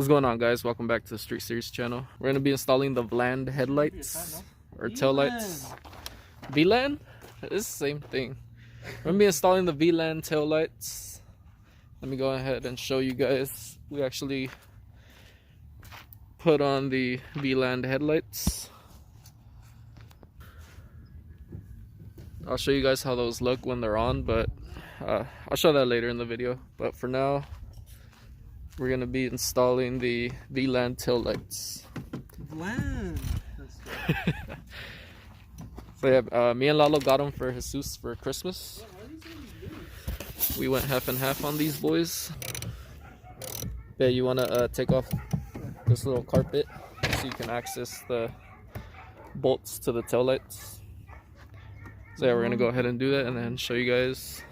What's going on, guys? Welcome back to the Street Series channel. We're going to be installing the Vland headlights or tail lights. Vland? It's the same thing. We're going to be installing the Vland tail lights. Let me go ahead and show you guys. We actually put on the Vland headlights. I'll show you guys how those look when they're on, but I'll show that later in the video. But for now, we're gonna be installing the Vland tail lights. Vland. So yeah, me and Lalo got them for Jesus for Christmas. We went half and half on these boys. Yeah, you wanna take off this little carpet so you can access the bolts to the tail lights. So yeah, we're gonna go ahead and do that and then show you guys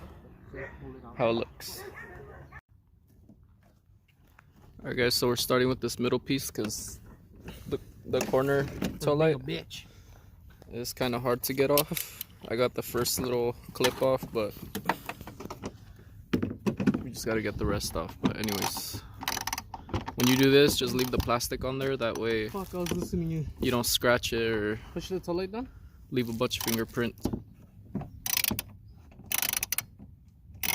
how it looks. Alright guys, so we're starting with this middle piece because the corner tail light is kind of hard to get off. I got the first little clip off, but we just gotta get the rest off. But anyways, when you do this, just leave the plastic on there. That way Fuck, I was listening to you. You don't scratch it or push the tail light down. Leave a bunch of fingerprint.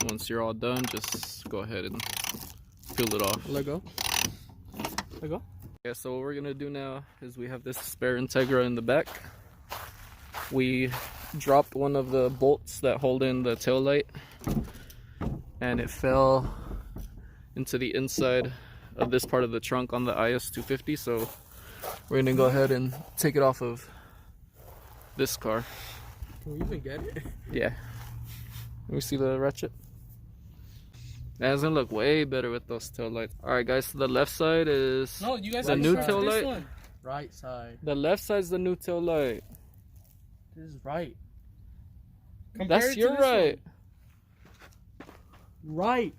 Once you're all done, just go ahead and peel it off. Let go. Let go. Yeah, so what we're gonna do now is we have this spare Integra in the back. We dropped one of the bolts that hold in the tail light, and it fell into the inside of this part of the trunk on the IS250. So we're gonna go ahead and take it off of this car. Can we even get it? Yeah. Let me see the ratchet. That's gonna look way better with those tail lights. Alright guys, so the left side is the new tail light. One. Right side. The left side's the new tail light. This is right. That's your right. Right.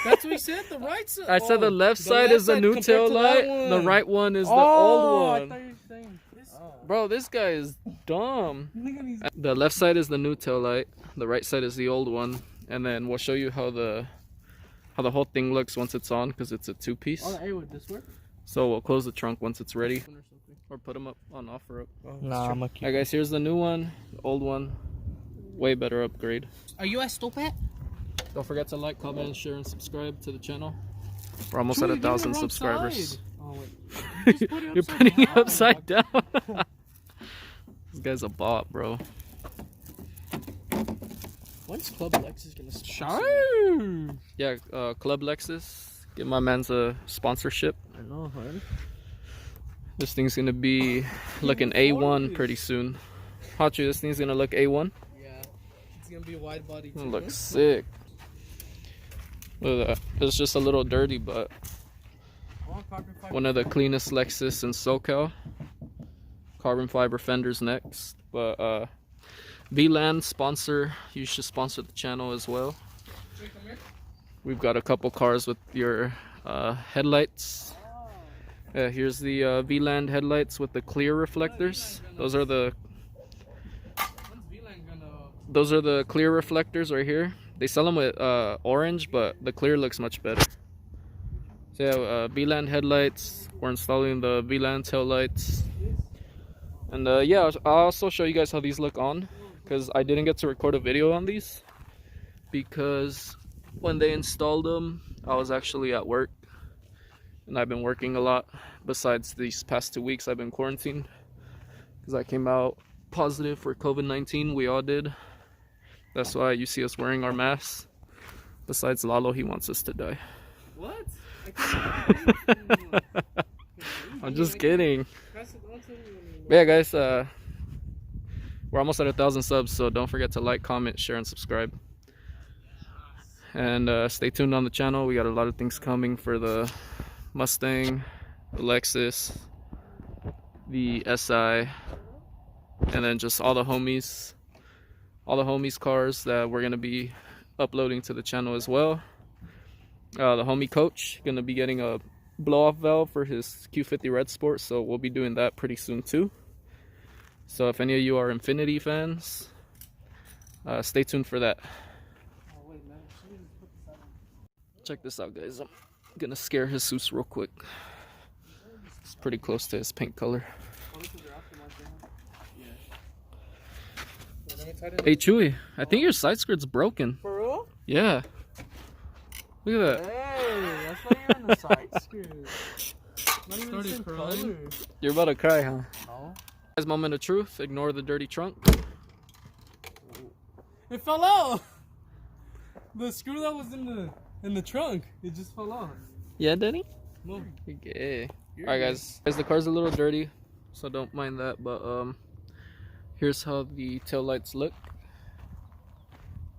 That's what he said, the right side. I said the left side is the new tail light. The right one is the old one. I thought you were saying this. Bro, this guy is dumb. Look at these. The left side is the new tail light. The right side is the old one. And then we'll show you how the whole thing looks once it's on, because it's a two-piece. Oh, hey, would this work? So we'll close the trunk once it's ready, or put them up on offer up. Nah, I'm Alright guys, here's the new one, the old one. Way better upgrade. Are you a stupid? Don't forget to like, comment, share, and subscribe to the channel. We're almost at 1,000 subscribers. Oh, wait. You're putting it upside down. This guy's a bot, bro. When's Club Lexus gonna sponsor? Yeah, Club Lexus. Give my man's a sponsorship. I know, man. This thing's gonna be looking A1 pretty soon. Hachi, this thing's gonna look A1. Yeah, it's gonna be a wide body too. It looks sick. Look at that. It's just a little dirty, but one of the cleanest Lexus in SoCal. Carbon fiber fenders next, but Vland sponsor. You should sponsor the channel as well. We've got a couple cars with your headlights. Here's the Vland headlights with the clear reflectors. Those are the clear reflectors right here. They sell them with orange, but the clear looks much better. So yeah, Vland headlights. We're installing the Vland tail lights. And yeah, I'll also show you guys how these look on, because I didn't get to record a video on these because when they installed them, I was actually at work, and I've been working a lot. Besides these past 2 weeks, I've been quarantined because I came out positive for COVID-19. We all did. That's why you see us wearing our masks. Besides Lalo, he wants us to die. What? I'm just kidding. But yeah, guys, we're almost at 1,000 subs, so don't forget to like, comment, share, and subscribe. And stay tuned on the channel. We got a lot of things coming for the Mustang, the Lexus, the SI, and then just all the homies cars that we're gonna be uploading to the channel as well. The homie Coach gonna be getting a blow-off valve for his Q50 Red Sport, so we'll be doing that pretty soon too. So if any of you are Infinity fans, stay tuned for that. Check this out, guys. Gonna scare Jesus real quick. It's pretty close to his paint color. Hey Chewy, I think your side skirt's broken. For real? Yeah. Look at that. Hey, that's why you're in the side skirt. Not even the same color. You're about to cry, huh? No. Guys, moment of truth. Ignore the dirty trunk. It fell out. The screw that was in the trunk, it just fell out. Yeah, Denny? No. Okay. Alright guys, the car's a little dirty, so don't mind that, but here's how the taillights look.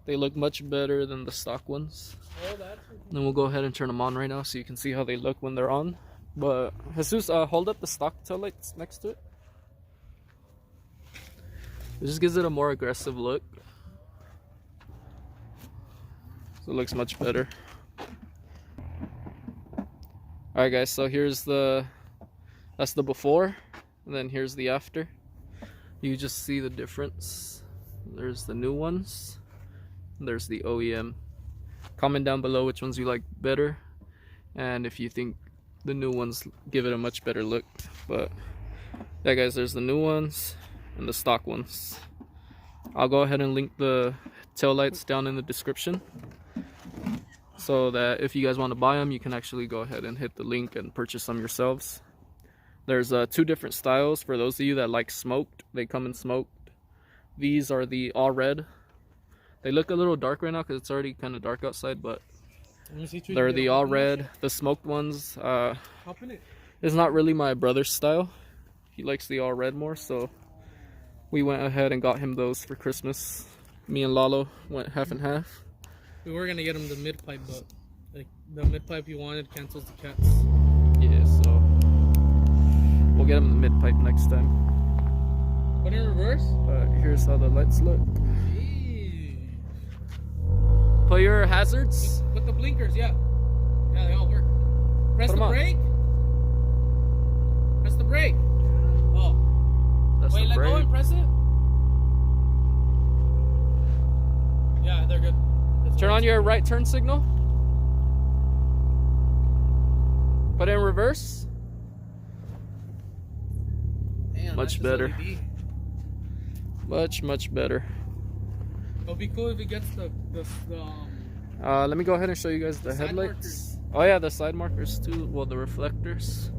They look much better than the stock ones. Oh, that's then we'll go ahead and turn them on right now so you can see how they look when they're on. But Jesus, hold up the stock taillights next to it. It just gives it a more aggressive look. So it looks much better. Alright guys, so that's the before, and then here's the after. You just see the difference. There's the new ones, there's the OEM. Comment down below which ones you like better, and if you think the new ones give it a much better look. But yeah guys, there's the new ones and the stock ones. I'll go ahead and link the taillights down in the description, so that if you guys want to buy them, you can actually go ahead and hit the link and purchase them yourselves. There's two different styles for those of you that like smoked. They come in smoked. These are the all red. They look a little dark right now because it's already kind of dark outside, but they're the all red. The smoked ones, it's not really my brother's style. He likes the all red more, so we went ahead and got him those for Christmas. Me and Lalo went half and half. We were gonna get him the mid pipe, but like the mid pipe he wanted cancels the cats. Yeah, so we'll get him the mid pipe next time. Put in reverse. Here's how the lights look. Put your hazards. Put the blinkers, yeah. Yeah, they all work. Press the brake. Press the brake. Oh. That's wait, the let brake. go and press it. Yeah, they're good. Turn on your right turn signal. Put in reverse. Damn, much better. Much better. It'll be cool if it gets the let me go ahead and show you guys the headlights. Markers. Oh yeah, the side markers too. Well, the reflectors.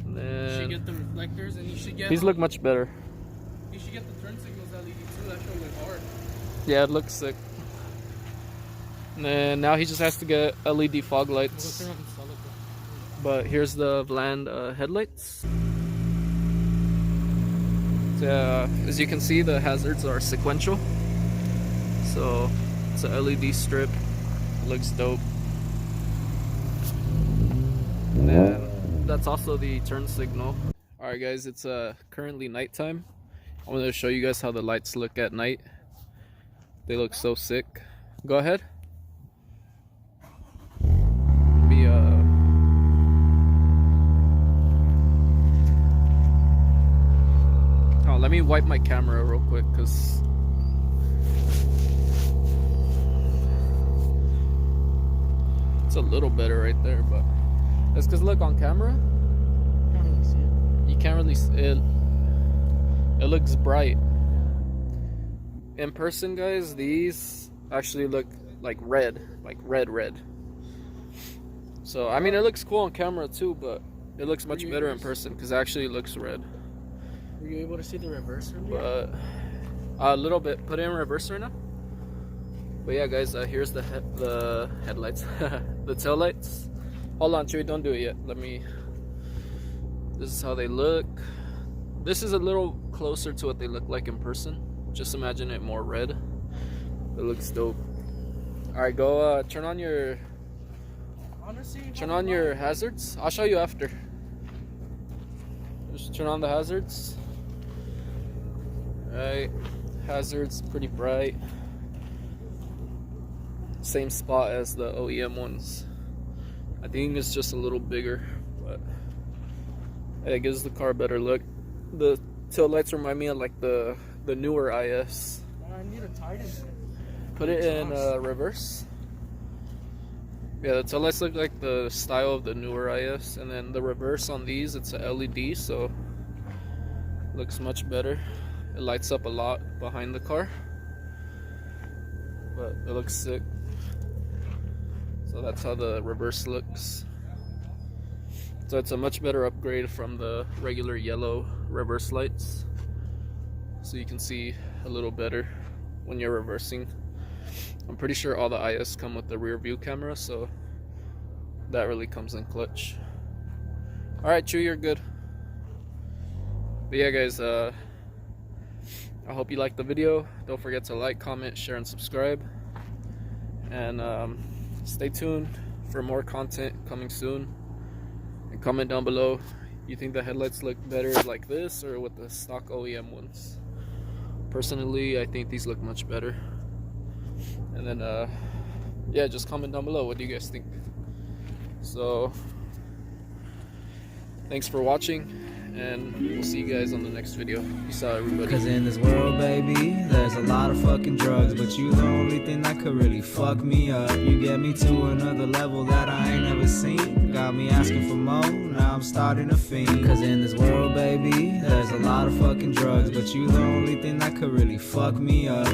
And then you should get the reflectors, and you should get. These look much better. You should get the turn signals LED too. That show went hard. Yeah, it looks sick. And then now he just has to get LED fog lights. But here's the Vland headlights. So, as you can see, the hazards are sequential. So it's a LED strip. Looks dope. And then that's also the turn signal. Alright guys, it's currently nighttime. I wanted to show you guys how the lights look at night. They look so sick. Go ahead. Let me wipe my camera real quick because it's a little better right there, but that's because look on camera, Can't really see it. you can't really see it. It looks bright. In person, guys, these actually look like red, red. So I mean, it looks cool on camera too, but it looks much better in person because actually it looks red. Were you able to see the reverse earlier? But a little bit. Put it in reverse right now. But yeah, guys, here's the headlights, the tail lights. Hold on, Chewy, don't do it yet. This is how they look. This is a little closer to what they look like in person. Just imagine it more red. It looks dope. All right, go turn on your. Honestly, turn on your hazards. I'll show you after. Just turn on the hazards. Right, hazards pretty bright. Same spot as the OEM ones. I think it's just a little bigger, but it gives the car a better look. The tail lights remind me of like the newer IS. I need to tighten it. Put it in reverse. Yeah, the taillights look like the style of the newer IS, and then the reverse on these, it's a LED, so looks much better. It lights up a lot behind the car, but it looks sick. So that's how the reverse looks. So it's a much better upgrade from the regular yellow reverse lights, so you can see a little better when you're reversing. I'm pretty sure all the IS come with the rear view camera, so that really comes in clutch. Alright, Chew, you're good. But yeah, guys, I hope you liked the video. Don't forget to like, comment, share, and subscribe. And stay tuned for more content coming soon. And comment down below, you think the headlights look better like this or with the stock OEM ones? Personally, I think these look much better. And then yeah, just comment down below, what do you guys think? So thanks for watching, and we'll see you guys on the next video. Peace out, everybody. Cause in this world, baby, there's a lot of fucking drugs, but you the only thing that could really fuck me up. You get me to another level that I ain't never seen. Got me asking for more, now I'm starting to fiend. Cause in this world, baby, there's a lot of fucking drugs, but you the only thing that could really fuck me up.